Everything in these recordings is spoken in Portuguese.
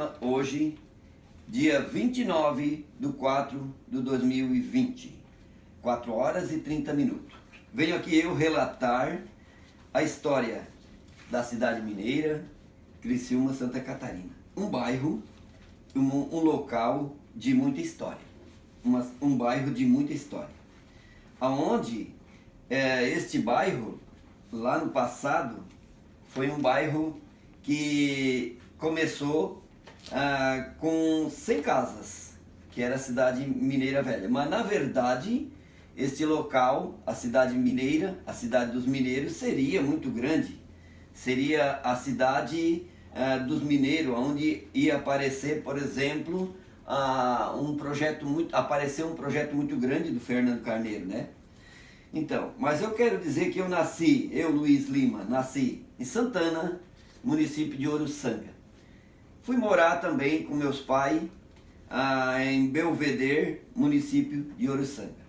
Lima, hoje, dia 29/4/2020, 4 horas e 30 minutos. Venho aqui eu relatar a história da cidade mineira, Criciúma, Santa Catarina. Um bairro, um local de muita história. Um bairro de muita história. Aonde este bairro, lá no passado, foi um bairro que começou com 100 casas, que era a cidade mineira velha. Mas na verdade, este local, a cidade mineira, a cidade dos mineiros, seria muito grande. Seria a cidade dos mineiros, onde ia aparecer, por exemplo, apareceu um projeto muito grande do Fernando Carneiro, né? Então, mas eu quero dizer que eu, Luiz Lima, nasci em Santana, município de Uruçanga. Fui morar também com meus pais em Belvedere, município de Uruçanga.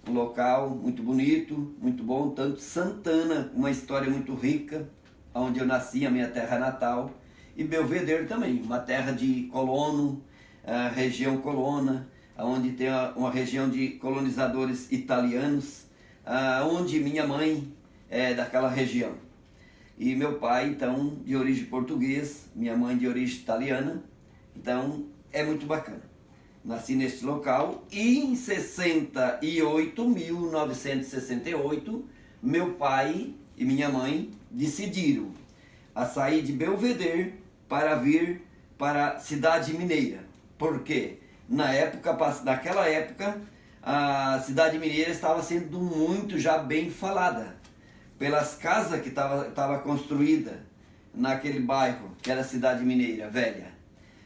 Um local muito bonito, muito bom, tanto Santana, uma história muito rica, onde eu nasci, a minha terra natal, e Belvedere também, uma terra de colono, região colona, onde tem uma região de colonizadores italianos, onde minha mãe é daquela região. E meu pai, então, de origem portuguesa, minha mãe de origem italiana, então é muito bacana. Nasci neste local e em 1968, meu pai e minha mãe decidiram a sair de Belvedere para vir para a cidade mineira. Por quê? Naquela época, a cidade mineira estava sendo muito já bem falada pelas casas que estava construída naquele bairro, que era a cidade mineira velha.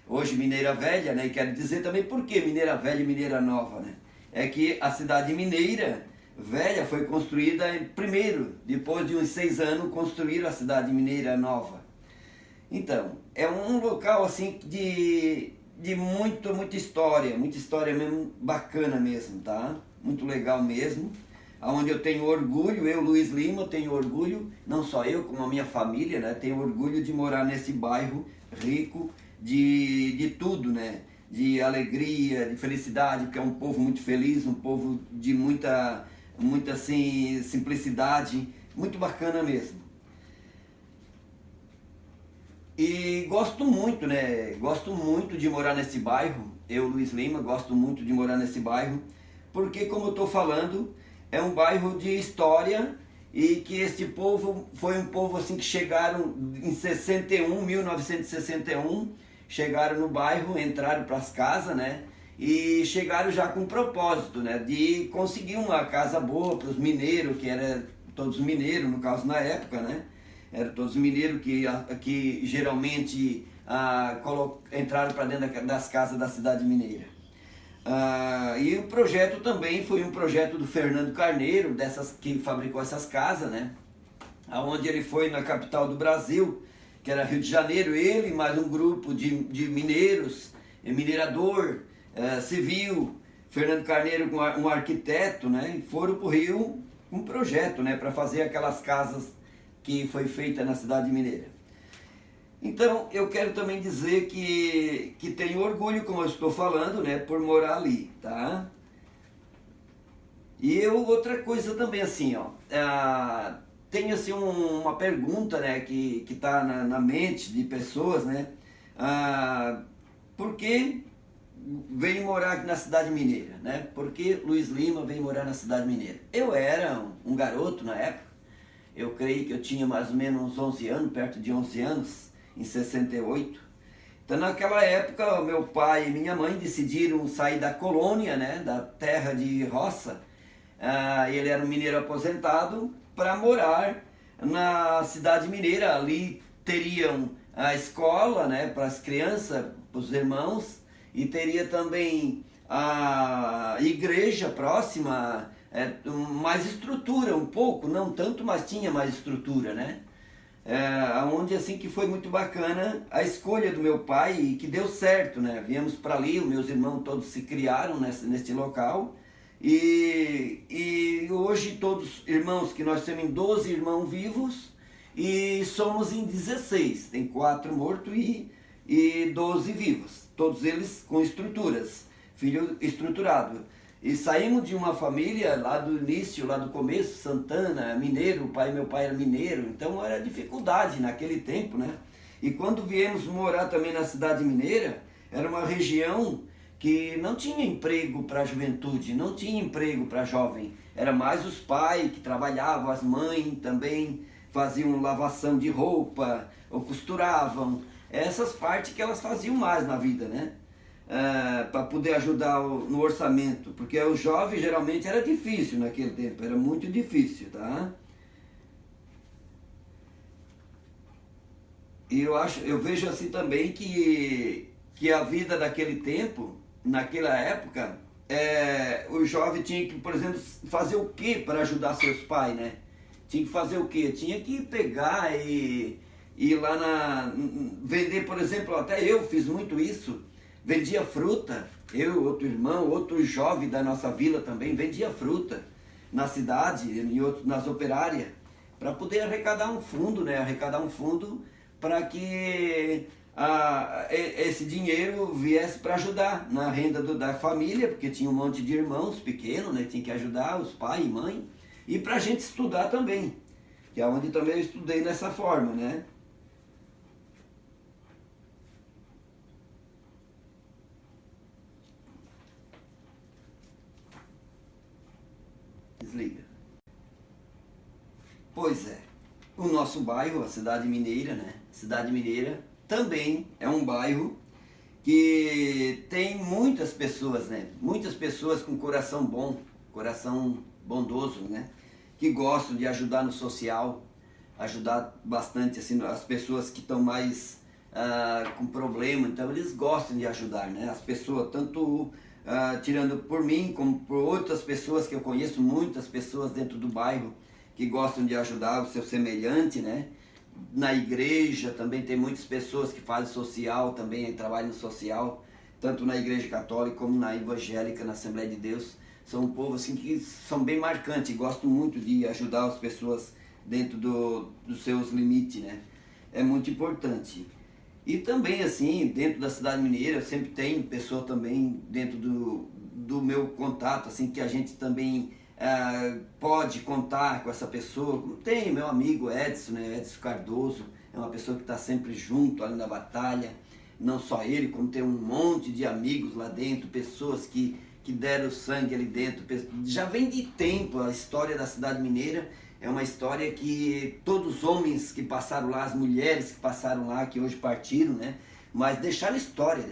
Hoje Mineira Velha, né? E quero dizer também por que Mineira Velha e Mineira Nova, né? É que a cidade mineira velha foi construída primeiro, depois de uns 6 anos construíram a cidade mineira nova. Então, é um local assim de muita história mesmo, bacana mesmo, tá? Muito legal mesmo, onde eu tenho orgulho, eu, Luiz Lima, tenho orgulho, não só eu, como a minha família, né? Tenho orgulho de morar nesse bairro rico de tudo, né? De alegria, de felicidade, porque é um povo muito feliz, um povo de muita assim, simplicidade, muito bacana mesmo. E gosto muito, né? Gosto muito de morar nesse bairro. Eu, Luiz Lima, gosto muito de morar nesse bairro, porque, como eu estou falando, é um bairro de história e que este povo foi um povo assim que chegaram em 1961, chegaram no bairro, entraram para as casas, né? E chegaram já com um propósito, né? De conseguir uma casa boa para os mineiros, que eram todos mineiros, no caso na época, né? Eram todos mineiros que geralmente entraram para dentro das casas da cidade mineira. E o projeto também foi um projeto do Fernando Carneiro, que fabricou essas casas, né? Onde ele foi na capital do Brasil, que era Rio de Janeiro, ele mais um grupo de mineiros, minerador, civil, Fernando Carneiro com um arquiteto, né? E foram para o Rio com um projeto, né? Para fazer aquelas casas que foi feita na cidade mineira. Então, eu quero também dizer que tenho orgulho, como eu estou falando, né, por morar ali, tá? E outra coisa também, assim, ó, tenho assim uma pergunta, né, que está na mente de pessoas, né, por que veio morar aqui na cidade mineira, né? Por que Luiz Lima veio morar na cidade mineira? Eu era um garoto na época, eu creio que eu tinha mais ou menos uns 11 anos, perto de 11 anos, em 68. Então naquela época meu pai e minha mãe decidiram sair da colônia, né, da terra de roça, ele era um mineiro aposentado, para morar na cidade mineira. Ali teriam a escola, né, para as crianças, para os irmãos, e teria também a igreja próxima, mais estrutura um pouco, não tanto, mas tinha mais estrutura, né? Onde assim que foi muito bacana a escolha do meu pai e que deu certo, né? Viemos para ali, os meus irmãos todos se criaram neste local e hoje todos irmãos, que nós temos 12 irmãos vivos e somos em 16, tem 4 mortos e e 12 vivos, todos eles com estruturas, filho estruturado. E saímos de uma família lá do início, lá do começo, Santana, mineiro, meu pai era mineiro, então era dificuldade naquele tempo, né? E quando viemos morar também na cidade mineira, era uma região que não tinha emprego para a juventude, não tinha emprego para jovem. Era mais os pais que trabalhavam, as mães também faziam lavação de roupa, ou costuravam. Essas partes que elas faziam mais na vida, né? Para poder ajudar no orçamento, porque o jovem geralmente era difícil naquele tempo, era muito difícil, tá? E eu vejo assim também que a vida daquele tempo, naquela época, o jovem tinha que, por exemplo, fazer o que para ajudar seus pais, né? Tinha que fazer o que? Tinha que pegar e ir lá vender, por exemplo, até eu fiz muito isso, vendia fruta, eu, outro irmão, outro jovem da nossa vila também, vendia fruta na cidade, nas operárias, para poder arrecadar um fundo, né? Arrecadar um fundo para que esse dinheiro viesse para ajudar na renda da família, porque tinha um monte de irmãos pequenos, né? Tinha que ajudar os pais e mãe, e para a gente estudar também, que é onde também eu estudei nessa forma, né? Desliga. Pois é, o nosso bairro, a Cidade Mineira, né? Cidade Mineira também é um bairro que tem muitas pessoas, né? Muitas pessoas com coração bom, coração bondoso, né? Que gostam de ajudar no social, ajudar bastante assim as pessoas que estão mais com problema, então eles gostam de ajudar, né? As pessoas, tanto tirando por mim, como por outras pessoas que eu conheço, muitas pessoas dentro do bairro que gostam de ajudar o seu semelhante, né? Na igreja também tem muitas pessoas que fazem social, também trabalham no social, tanto na igreja católica como na evangélica, na Assembleia de Deus. São um povo assim que são bem marcantes, gostam muito de ajudar as pessoas dentro dos seus limites, né? É muito importante. E também assim, dentro da cidade mineira, sempre tem pessoa também dentro do meu contato, assim, que a gente também pode contar com essa pessoa. Como tem meu amigo Edson, né? Edson Cardoso, é uma pessoa que está sempre junto ali na batalha. Não só ele, como tem um monte de amigos lá dentro, pessoas que deram sangue ali dentro. Já vem de tempo a história da cidade mineira. É uma história que todos os homens que passaram lá, as mulheres que passaram lá, que hoje partiram, né? Mas deixaram história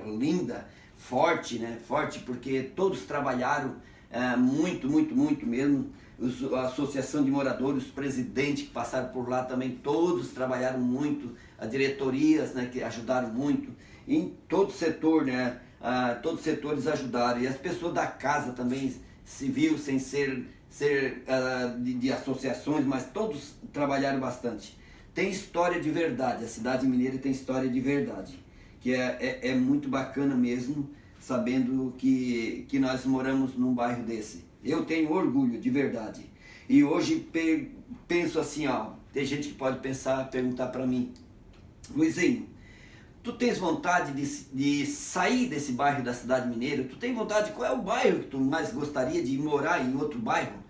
linda, forte, né? Forte, porque todos trabalharam muito, muito, muito mesmo. A associação de moradores, os presidentes que passaram por lá também, todos trabalharam muito. As diretorias, né, que ajudaram muito. Em todo setor, né? Todos os setores ajudaram. E as pessoas da casa também, civil, sem ser de associações, mas todos trabalharam bastante. Tem história de verdade, a cidade mineira tem história de verdade, que é muito bacana mesmo, sabendo que nós moramos num bairro desse. Eu tenho orgulho, de verdade. E hoje penso assim, ó, tem gente que pode perguntar para mim, Luizinho, tu tens vontade de sair desse bairro da cidade mineira? Tu tem vontade, qual é o bairro que tu mais gostaria de morar em outro bairro?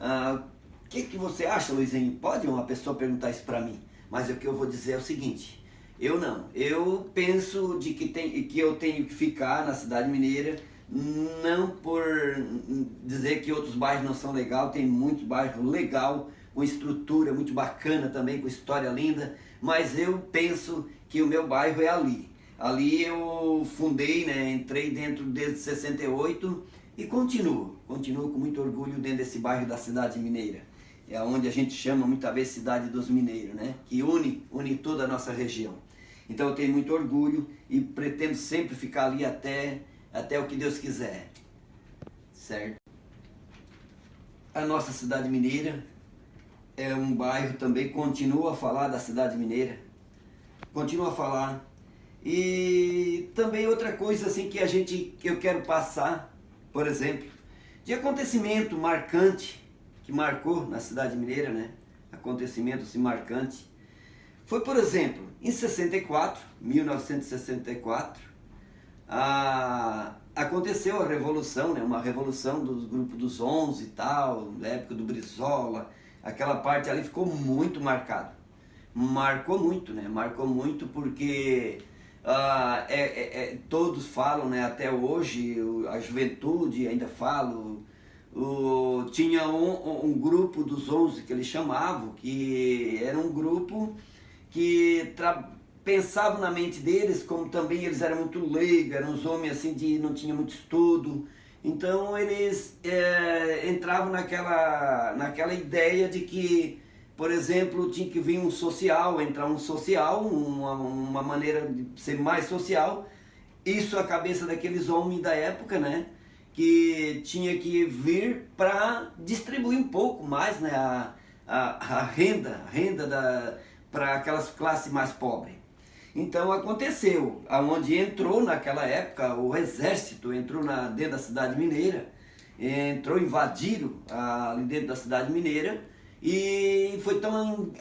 O que você acha, Luizinho? Pode uma pessoa perguntar isso para mim, mas o que eu vou dizer é o seguinte, eu não, eu penso que eu tenho que ficar na cidade mineira, não por dizer que outros bairros não são legais, tem muitos bairros legais, com estrutura muito bacana também, com história linda, mas eu penso que o meu bairro é ali. Ali eu fundei, né, entrei dentro desde 68 e continuo com muito orgulho dentro desse bairro da cidade mineira. É onde a gente chama muitas vezes cidade dos mineiros, né, que une toda a nossa região. Então eu tenho muito orgulho e pretendo sempre ficar ali até o que Deus quiser, certo? A nossa cidade mineira é um bairro também, continua a falar da cidade mineira, continua a falar. E também outra coisa assim que eu quero passar, por exemplo, de acontecimento marcante, que marcou na cidade mineira, né? Acontecimento assim marcante, Foi, por exemplo, em 64, 1964, aconteceu a revolução, né? Uma revolução dos grupos dos 11 e tal, na época do Brizola, aquela parte ali ficou muito marcado. Marcou muito, né? Marcou muito porque todos falam, né? Até hoje, a juventude ainda fala, tinha um grupo dos 11 que eles chamavam, que era um grupo que pensavam na mente deles, como também eles eram muito leigos, eram uns homens assim de não tinha muito estudo, então eles entravam naquela ideia de que, por exemplo, tinha que vir um social, entrar um social, uma maneira de ser mais social, isso a cabeça daqueles homens da época, né? Que tinha que vir para distribuir um pouco mais, né, a renda para aquelas classes mais pobres. Então aconteceu, aonde entrou naquela época, o exército entrou dentro da cidade mineira, invadiram ali dentro da cidade mineira, e foi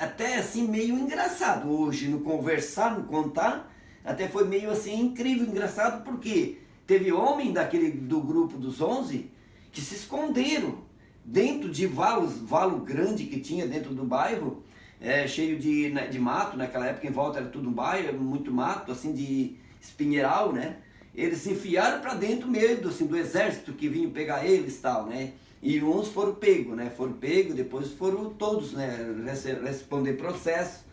até assim meio engraçado hoje, no conversar, no contar, até foi meio assim incrível, engraçado, porque teve homem do grupo dos 11 que se esconderam dentro de valo grande que tinha dentro do bairro, cheio de mato, naquela época em volta era tudo um bairro, muito mato, assim, de espinheiral, né? Eles se enfiaram para dentro mesmo, assim, do exército que vinha pegar eles e tal, né? E uns foram pegos, né? Foram pegos, depois foram todos, né? Responder processo.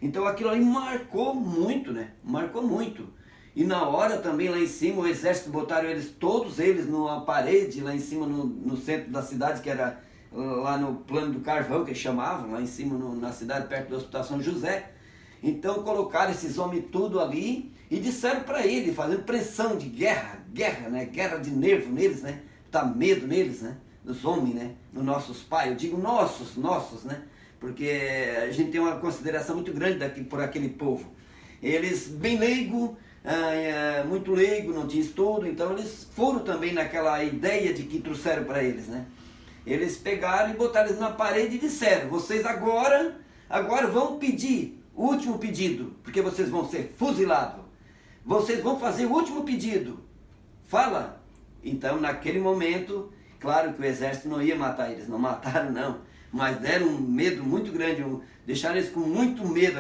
Então aquilo ali marcou muito, né? Marcou muito. E na hora também lá em cima, o exército botaram todos eles numa parede, lá em cima no centro da cidade, que era lá no Plano do Carvão, que eles chamavam, lá em cima na cidade, perto do Hospital São José. Então colocaram esses homens tudo ali e disseram para ele, fazendo pressão de guerra, né? Guerra de nervo neles, né? Tá medo neles, né? Dos homens, né? Dos nossos pais, eu digo nossos, né? Porque a gente tem uma consideração muito grande por aquele povo. Eles bem leigo, muito leigo, não tinha estudo, então eles foram também naquela ideia de que trouxeram para eles, né? Eles pegaram e botaram eles na parede e disseram: vocês agora vão pedir o último pedido, porque vocês vão ser fuzilados. Vocês vão fazer o último pedido. Fala. Então, naquele momento, claro que o exército não ia matar eles, não mataram não, mas deram um medo muito grande, deixaram eles com muito medo,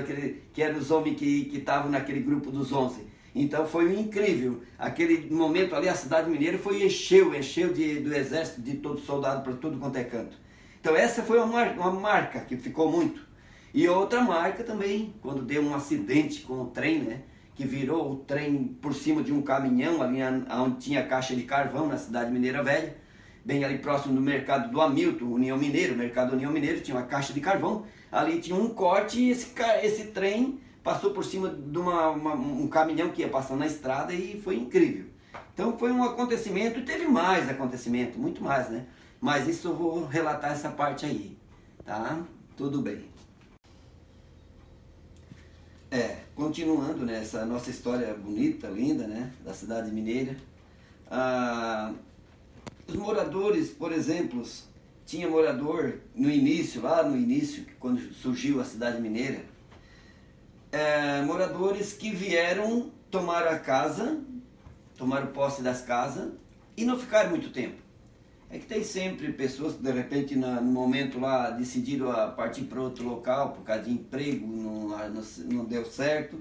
que eram os homens que estavam naquele grupo dos 11. Então foi incrível, aquele momento ali, a cidade mineira encheu do exército, de todo soldado para tudo quanto é canto. Então essa foi uma marca que ficou muito. E outra marca também, quando deu um acidente com o trem, né? Que virou o trem por cima de um caminhão, ali onde tinha caixa de carvão, na cidade mineira velha, bem ali próximo do mercado do Hamilton, União Mineiro, mercado União Mineiro, tinha uma caixa de carvão, ali tinha um corte e esse trem passou por cima de um caminhão que ia passando na estrada e foi incrível. Então foi um acontecimento, e teve mais acontecimento, muito mais, né? Mas isso eu vou relatar essa parte aí, tá? Tudo bem. Continuando nessa nossa história bonita, linda, né? Da cidade mineira. Os moradores, por exemplo, tinha morador lá no início, quando surgiu a cidade mineira, moradores que vieram, tomaram posse das casas e não ficaram muito tempo. É que tem sempre pessoas que de repente no momento lá decidiram partir para outro local por causa de emprego, não deu certo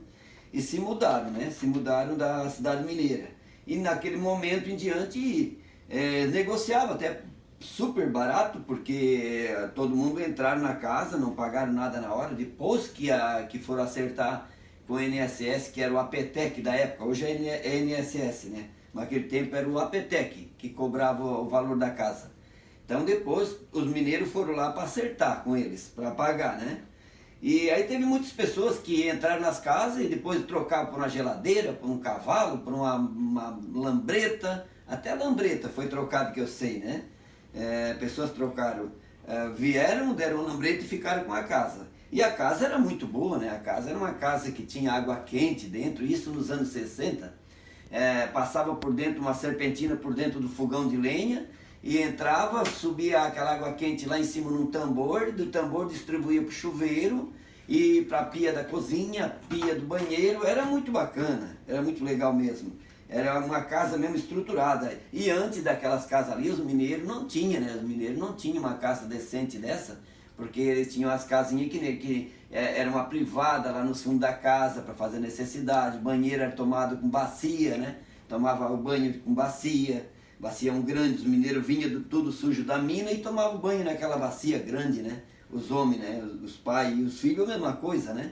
e se mudaram, né? Se mudaram da cidade mineira. E naquele momento em diante negociava até super barato, porque todo mundo entraram na casa, não pagaram nada na hora, depois que foram acertar com o INSS, que era o APTEC da época, hoje é INSS, né? Mas naquele tempo era o APTEC que cobrava o valor da casa. Então depois os mineiros foram lá para acertar com eles, para pagar, né? E aí teve muitas pessoas que entraram nas casas e depois trocavam por uma geladeira, por um cavalo, por uma lambreta, até a lambreta foi trocada, que eu sei, né? Pessoas trocaram, vieram, deram uma lambreta e ficaram com a casa. E a casa era muito boa, né? A casa era uma casa que tinha água quente dentro, isso nos anos 60. Passava por dentro uma serpentina por dentro do fogão de lenha e entrava, subia aquela água quente lá em cima num tambor, do tambor distribuía para o chuveiro e para a pia da cozinha, pia do banheiro, era muito bacana, era muito legal mesmo. Era uma casa mesmo estruturada. E antes daquelas casas ali, os mineiros não tinham, né? Os mineiros não tinham uma casa decente dessa, porque eles tinham as casinhas que era uma privada lá no fundo da casa para fazer necessidade. O banheiro era tomado com bacia, né? Tomava o banho com bacia. Bacião grande, os mineiros vinham tudo sujo da mina e tomavam banho naquela bacia grande, né? Os homens, né? Os pais e os filhos, a mesma coisa, né?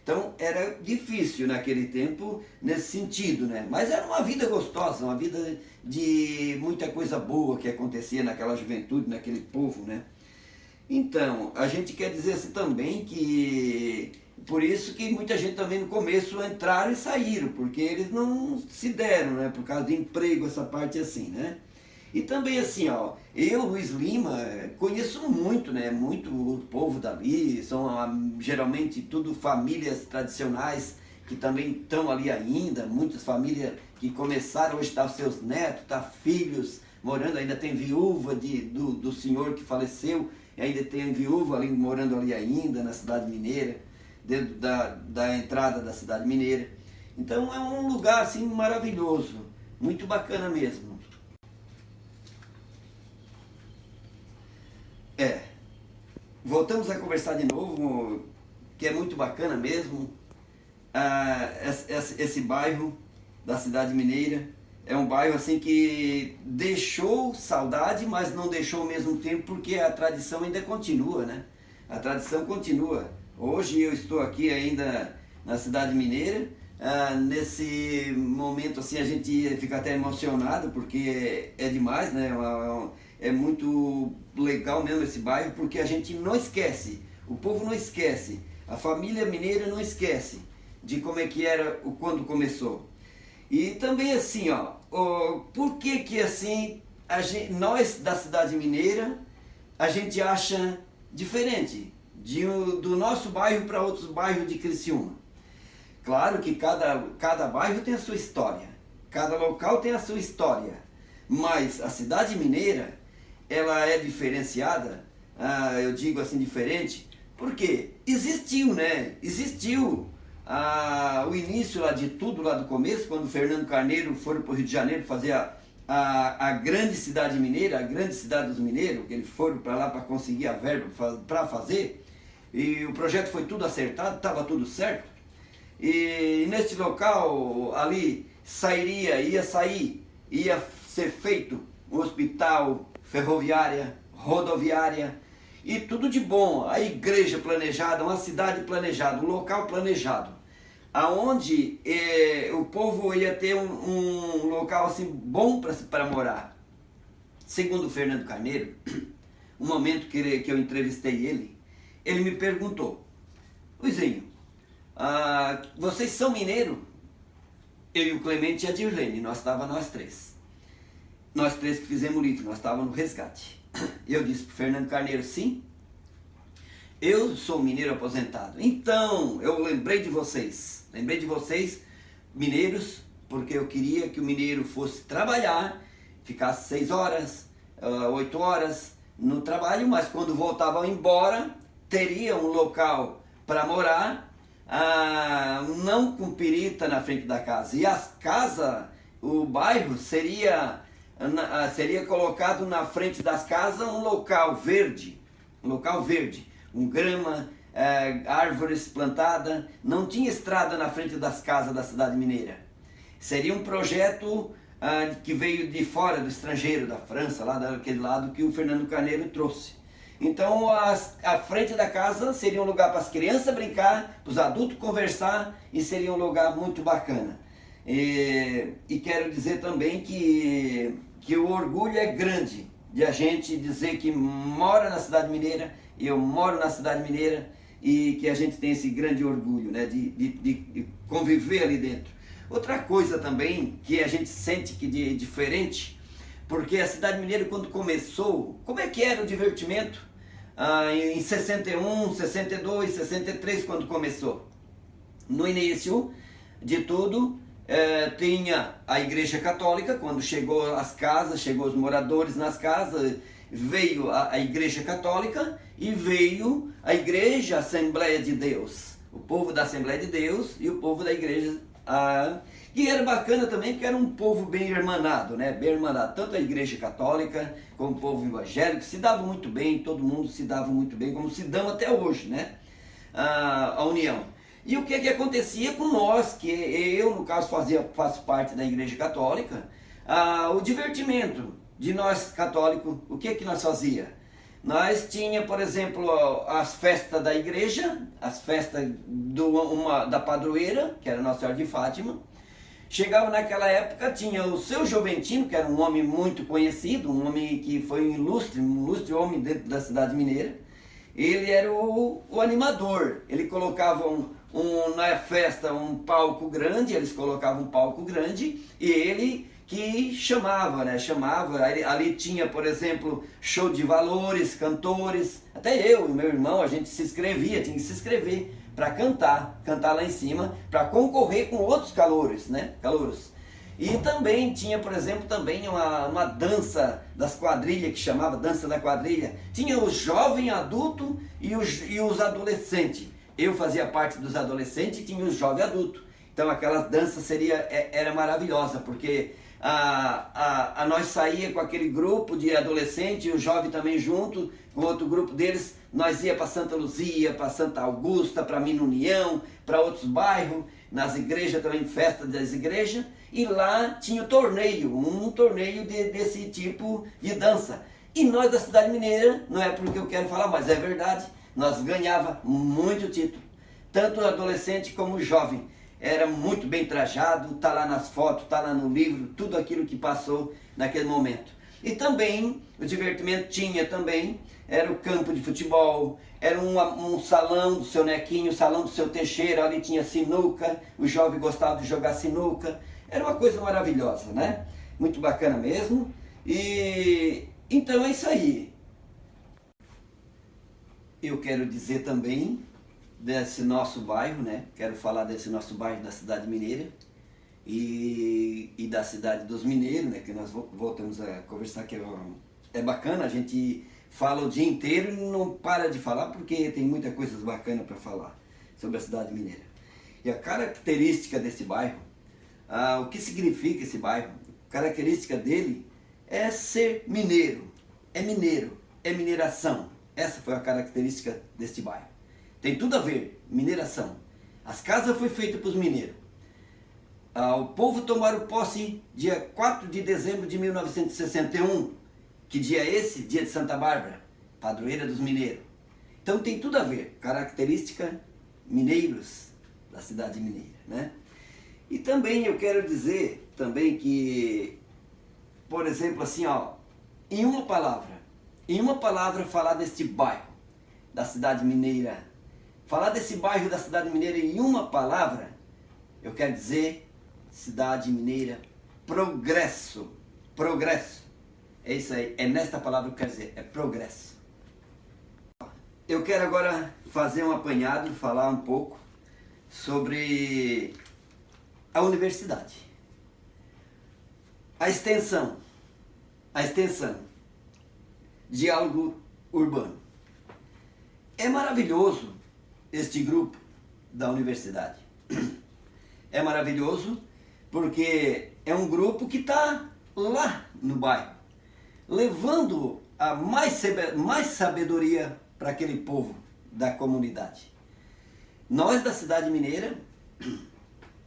Então era difícil naquele tempo nesse sentido, né? Mas era uma vida gostosa, uma vida de muita coisa boa que acontecia naquela juventude, naquele povo, né? Então, a gente quer dizer assim também que por isso que muita gente também no começo entraram e saíram, porque eles não se deram, né? Por causa de emprego, essa parte assim, né? E também assim, ó, eu, Luiz Lima, conheço muito, né, muito o povo dali, são geralmente tudo famílias tradicionais que também estão ali ainda, muitas famílias que começaram, hoje tá seus netos, tá filhos morando, ainda tem viúva do senhor que faleceu, e ainda tem viúva ali, morando ali ainda, na cidade mineira, dentro da entrada da cidade mineira. Então é um lugar assim maravilhoso, muito bacana mesmo. Voltamos a conversar de novo, que é muito bacana mesmo. Esse bairro da cidade mineira é um bairro assim que deixou saudade, mas não deixou ao mesmo tempo, porque a tradição ainda continua, né? A tradição continua. Hoje eu estou aqui ainda na cidade mineira. Nesse momento assim a gente fica até emocionado, porque é demais, né? É muito legal mesmo esse bairro, porque a gente não esquece, o povo não esquece, a família mineira não esquece de como é que era quando começou. E também assim, ó, por que assim nós da cidade mineira a gente acha diferente do nosso bairro para outros bairros de Criciúma? Claro que cada bairro tem a sua história, cada local tem a sua história, mas a cidade mineira, ela é diferenciada, eu digo assim diferente, porque existiu, né? Existiu o início lá de tudo, lá do começo, quando Fernando Carneiro foi para o Rio de Janeiro fazer a grande cidade mineira, a grande cidade dos mineiros, que eles foram para lá para conseguir a verba para fazer, e o projeto foi tudo acertado, estava tudo certo. E neste local ali ia ser feito um hospital, ferroviária, rodoviária e tudo de bom. A igreja planejada, uma cidade planejada, um local planejado, aonde o povo ia ter um local assim bom para morar. Segundo o Fernando Carneiro, um momento que eu entrevistei ele me perguntou: Luizinho, vocês são mineiros? Eu e o Clemente e a Dirlene, nós três. Nós três que fizemos o livro, nós estávamos no resgate. Eu disse para o Fernando Carneiro: sim, eu sou mineiro aposentado. Então, eu lembrei de vocês, mineiros, porque eu queria que o mineiro fosse trabalhar, ficasse 6 horas, 8 horas no trabalho, mas quando voltavam embora, teria um local para morar, não com pirita na frente da casa. E as casas, o bairro seria colocado na frente das casas um local verde, com grama, árvores plantadas, não tinha estrada na frente das casas da cidade mineira. Seria um projeto que veio de fora, do estrangeiro, da França, lá daquele lado que o Fernando Carneiro trouxe. Então a frente da casa seria um lugar para as crianças brincar, para os adultos conversar, e seria um lugar muito bacana. E quero dizer também que o orgulho é grande de a gente dizer que mora na cidade mineira, eu moro na cidade mineira, e que a gente tem esse grande orgulho, né, de conviver ali dentro. Outra coisa também que a gente sente que é diferente, porque a cidade mineira, quando começou, como é que era o divertimento? Em 61, 62, 63, quando começou. No início de tudo, tinha a igreja católica, quando chegou as casas, chegou os moradores nas casas, veio a Igreja Católica e veio a Igreja Assembleia de Deus. O povo da Assembleia de Deus e o povo da Igreja. E era bacana também porque era um povo bem irmanado, né? Bem irmanado. Tanto a Igreja Católica como o povo evangélico se davam muito bem, todo mundo se dava muito bem, como se dão até hoje, né? A união. E o que acontecia com nós, que eu, no caso, faço parte da Igreja Católica, o divertimento de nós católicos, o que nós fazia? Nós tinha, por exemplo, as festas da igreja, as festas da padroeira, que era Nossa Senhora de Fátima. Chegava naquela época, tinha o seu Joventino, que era um homem muito conhecido, um homem que foi um ilustre homem dentro da cidade mineira. Ele era o animador, ele colocava na festa um palco grande, eles colocavam um palco grande e ele que chamava, né? Ali tinha, por exemplo, show de valores, cantores, até eu e meu irmão, a gente tinha que se inscrever para cantar lá em cima, para concorrer com outros calouros, né? E também tinha, por exemplo, também uma dança das quadrilhas, que chamava Dança da Quadrilha. Tinha o jovem adulto e os adolescentes. Eu fazia parte dos adolescentes e tinha os jovem adulto. Então aquela dança era maravilhosa, porque nós saía com aquele grupo de adolescentes e o jovem também junto, com outro grupo deles. Nós ia para Santa Luzia, para Santa Augusta, para Mina União, para outros bairros, nas igrejas também, festa das igrejas. E lá tinha um torneio desse tipo de dança. E nós da cidade mineira, não é porque eu quero falar, mas é verdade, nós ganhava muito título. Tanto o adolescente como o jovem. Era muito bem trajado, tá lá nas fotos, tá lá no livro, tudo aquilo que passou naquele momento. E também, o divertimento tinha também, era o campo de futebol, era um salão do seu Nequinho, o salão do seu Teixeira, ali tinha sinuca, o jovem gostava de jogar sinuca. Era uma coisa maravilhosa, né? Muito bacana mesmo. E então é isso aí. Eu quero dizer também desse nosso bairro, né? Quero falar desse nosso bairro da cidade mineira e da cidade dos mineiros, né? Que nós voltamos a conversar, que é bacana, a gente fala o dia inteiro e não para de falar porque tem muita coisa bacana para falar sobre a cidade mineira. E a característica desse bairro, o que significa esse bairro, a característica dele é ser mineiro, é mineração. Essa foi a característica deste bairro. Tem tudo a ver, mineração. As casas foram feitas para os mineiros. O povo tomaram posse dia 4 de dezembro de 1961. Que dia é esse? Dia de Santa Bárbara, padroeira dos mineiros. Então tem tudo a ver, característica mineiros da cidade mineira, né? E também eu quero dizer também que, por exemplo, assim, em uma palavra falar deste bairro da cidade mineira, falar desse bairro da cidade mineira em uma palavra, eu quero dizer cidade mineira, progresso. É isso aí, é nesta palavra que eu quero dizer, é progresso. Eu quero agora fazer um apanhado, falar um pouco sobre a universidade. A extensão, diálogo urbano. É maravilhoso este grupo da universidade. É maravilhoso porque é um grupo que está lá no bairro, levando a mais sabedoria para aquele povo da comunidade. Nós da cidade mineira,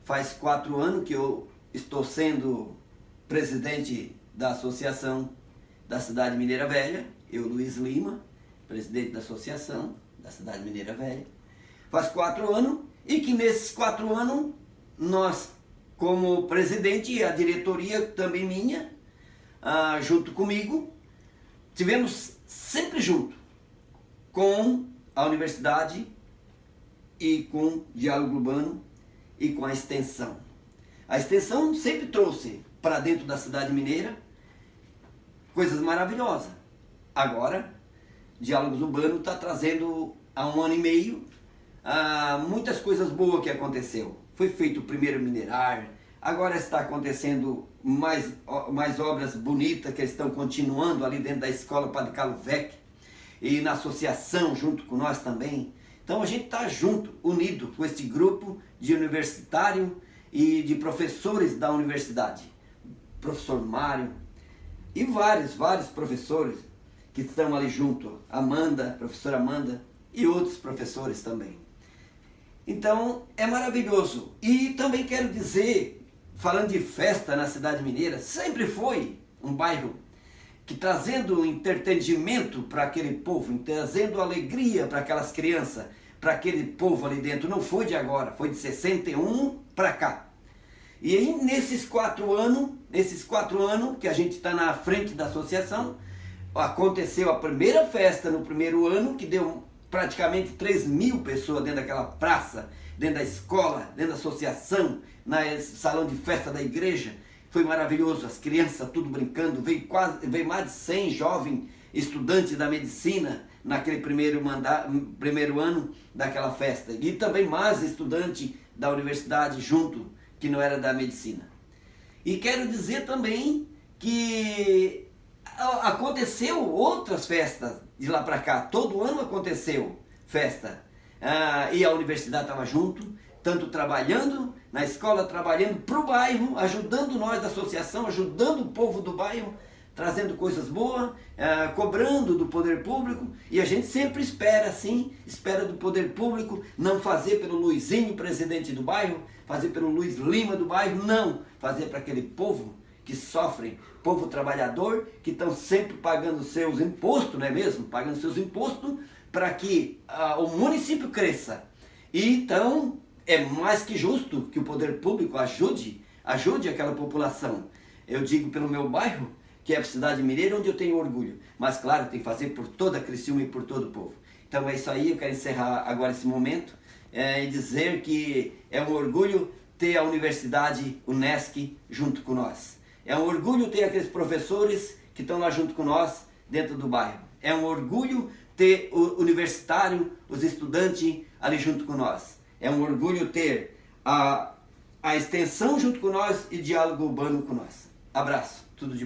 faz 4 anos que eu estou sendo presidente da associação da cidade mineira velha, eu, Luiz Lima, presidente da associação da cidade mineira velha. Faz 4 anos e que nesses 4 anos nós, como presidente e a diretoria também minha, junto comigo, tivemos sempre junto com a universidade e com o diálogo urbano e com a extensão. A extensão sempre trouxe para dentro da cidade mineira coisas maravilhosas. Agora, Diálogos Urbanos está trazendo há 1 ano e meio muitas coisas boas que aconteceu. Foi feito o primeiro minerar, Agora está acontecendo mais obras bonitas que estão continuando ali dentro da escola Padre Carlo Vecchi e na associação junto com nós também. Então a gente está junto, unido com este grupo de universitário e de professores da universidade. Professor Mário e vários professores que estão ali junto. Amanda, professora Amanda e outros professores também. Então é maravilhoso. E também quero dizer, falando de festa na cidade mineira, sempre foi um bairro que trazendo entretenimento para aquele povo, trazendo alegria para aquelas crianças, para aquele povo ali dentro. Não foi de agora, foi de 61 para cá. E aí nesses 4 anos que a gente está na frente da associação, aconteceu a primeira festa no primeiro ano, que deu praticamente 3.000 pessoas dentro daquela praça, dentro da escola, dentro da associação, no salão de festa da igreja. Foi maravilhoso, as crianças tudo brincando, veio mais de 100 jovens estudantes da medicina naquele primeiro ano daquela festa. E também mais estudantes da universidade junto, que não era da medicina. E quero dizer também que aconteceu outras festas de lá para cá, todo ano aconteceu festa. E a universidade estava junto, tanto trabalhando na escola, trabalhando para o bairro, ajudando nós da associação, ajudando o povo do bairro, trazendo coisas boas, cobrando do poder público. E a gente sempre espera assim, espera do poder público, não fazer pelo Luizinho, presidente do bairro, fazer pelo Luiz Lima do bairro, não, fazer para aquele povo que sofre, povo trabalhador, que estão sempre pagando seus impostos, não é mesmo? Pagando seus impostos para que o município cresça. E então é mais que justo que o poder público ajude aquela população. Eu digo pelo meu bairro, que é a cidade mineira, onde eu tenho orgulho. Mas claro, tem que fazer por toda a Criciúma e por todo o povo. Então é isso aí, eu quero encerrar agora esse momento e dizer que é um orgulho ter a Universidade Unesc junto com nós. É um orgulho ter aqueles professores que estão lá junto com nós dentro do bairro. É um orgulho ter o universitário, os estudantes ali junto com nós. É um orgulho ter a extensão junto com nós e diálogo urbano com nós. Abraço, tudo de bom.